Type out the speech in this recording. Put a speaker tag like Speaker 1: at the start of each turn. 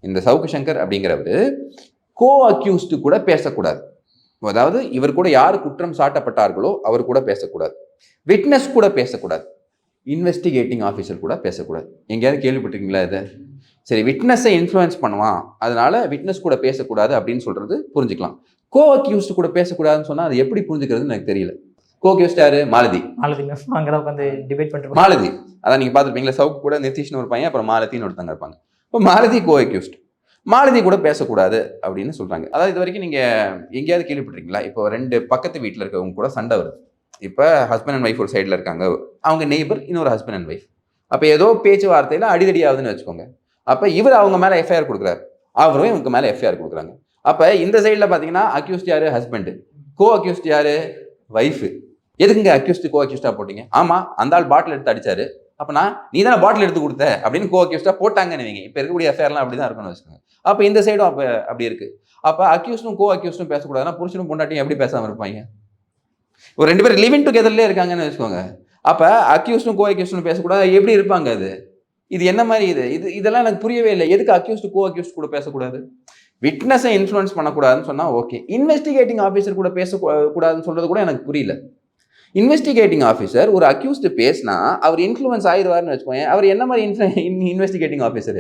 Speaker 1: இந்த சவுக்கு சங்கர் அப்படிங்கிறவர் கோ அக்யூஸ்டு கூட பேசக்கூடாது. அதாவது இவர் கூட யார் குற்றம் சாட்டப்பட்டார்களோ அவர் கூட பேசக்கூடாது, விட்னஸ் கூட பேசக்கூடாது, இன்வெஸ்டிகேட்டிங் ஆஃபீஸர் கூட பேசக்கூடாது. எங்கேயாவது கேள்விப்பட்டிருக்கீங்களா இதை? சரி, விட்னஸை இன்ஃப்ளூயன்ஸ் பண்ணுவான், அதனால விட்னஸ் கூட பேசக்கூடாது அப்படின்னு சொல்றது புரிஞ்சுக்கலாம். கோ அக்யூஸ்டு கூட பேசக்கூடாதுன்னு சொன்னா அது எப்படி புரிஞ்சுக்கிறதுன்னு எனக்கு தெரியல. கோ அக்யூஸ்ட் யாரு? மாலதி. மாலதி அதான் நீங்க பார்த்துருப்பீங்களா, சவுக்கு கூட நிதிஷ்னு ஒரு பையன், அப்புறம் மாலதின்னு ஒருத்தங்க இருப்பாங்க. இப்போ மாலதி கோ அக்யூஸ்ட், மாலதி கூட பேசக்கூடாது அப்படின்னு சொல்றாங்க. அதாவது இது வரைக்கும் நீங்க எங்கேயாவது கேள்விப்பட்டிருக்கீங்களா? இப்போ 2 பக்கத்து வீட்டில் இருக்கவங்க கூட சண்டை வருது. இப்போ ஹஸ்பண்ட் அண்ட் ஒய்ஃப் ஒரு சைடில் இருக்காங்க, அவங்க நெய்பர், இன்னொரு ஹஸ்பண்ட் அண்ட் ஒய்ஃப். அப்போ ஏதோ பேச்சுவார்த்தையில் அடிதடி ஆகுதுன்னு வச்சுக்கோங்க. அப்போ இவர் அவங்க மேலே எஃப்ஐஆர் கொடுக்குறாரு, அவரும் இவங்க மேலே எஃப்ஐஆர் கொடுக்குறாங்க. அப்போ இந்த சைடில் பார்த்தீங்கன்னா அக்யூஸ்ட் யாரு? ஹஸ்பண்ட். கோ அக்யூஸ்ட் யாரு? ஒய்ஃபு. எதுக்குங்க அக்யூஸ்ட் கோ அக்யூஸ்டா போட்டீங்க? ஆமா, அந்த ஆள் பாட்டில் எடுத்து அடிச்சாரு, அப்போ நீ தானே பாட்டில் எடுத்து கொடுத்த அப்படின்னு கோ அக்யூஸ்டா போட்டாங்கன்னு வைங்க. இப்போ இருக்கக்கூடிய எஃப்ஐஆர்லாம் அப்படி தான் இருக்குன்னு வச்சுக்கோங்க. அப்போ இந்த சைடும் அப்போ அப்படி இருக்கு. அப்போ அக்யூஸ்டும் கோ அக்யூஸ்டும் பேசக்கூடாதுன்னா புருஷனும் பொண்டாட்டியும் எப்படி பேசாமல் இருப்பாங்க? ஒரு 2 பேர் லிவிங் டுகெதர்லேயே இருக்காங்கன்னு வச்சுக்கோங்க. அப்போ அக்யூஸ்டும் கோ அக்யூஸ்டும் பேசக்கூடாது, எப்படி இருப்பாங்க? இது என்ன மாதிரி இதெல்லாம் எனக்கு புரியவே இல்லை. எதுக்கு அக்யூஸ்ட் கோ அக்யூஸ்ட் கூட பேசக்கூடாது? விட்னஸை இன்ஃப்ளூயன்ஸ் பண்ணக்கூடாதுன்னு சொன்னா ஓகே, இன்வெஸ்டிகேட்டிங் ஆஃபீஸர் கூட பேசக்கூடாதுன்னு சொல்றது கூட எனக்கு புரியல. இன்வெஸ்டிகேட்டிங் ஆஃபீஸர் ஒரு அக்யூஸ்ட் பேசினா அவர் இன்ஃப்ளூயன்ஸ் ஆயிடுவார்னு வச்சுக்கோங்க. அவர் என்ன மாதிரி இன்வெஸ்டிகேட்டிங் ஆஃபீஸர்?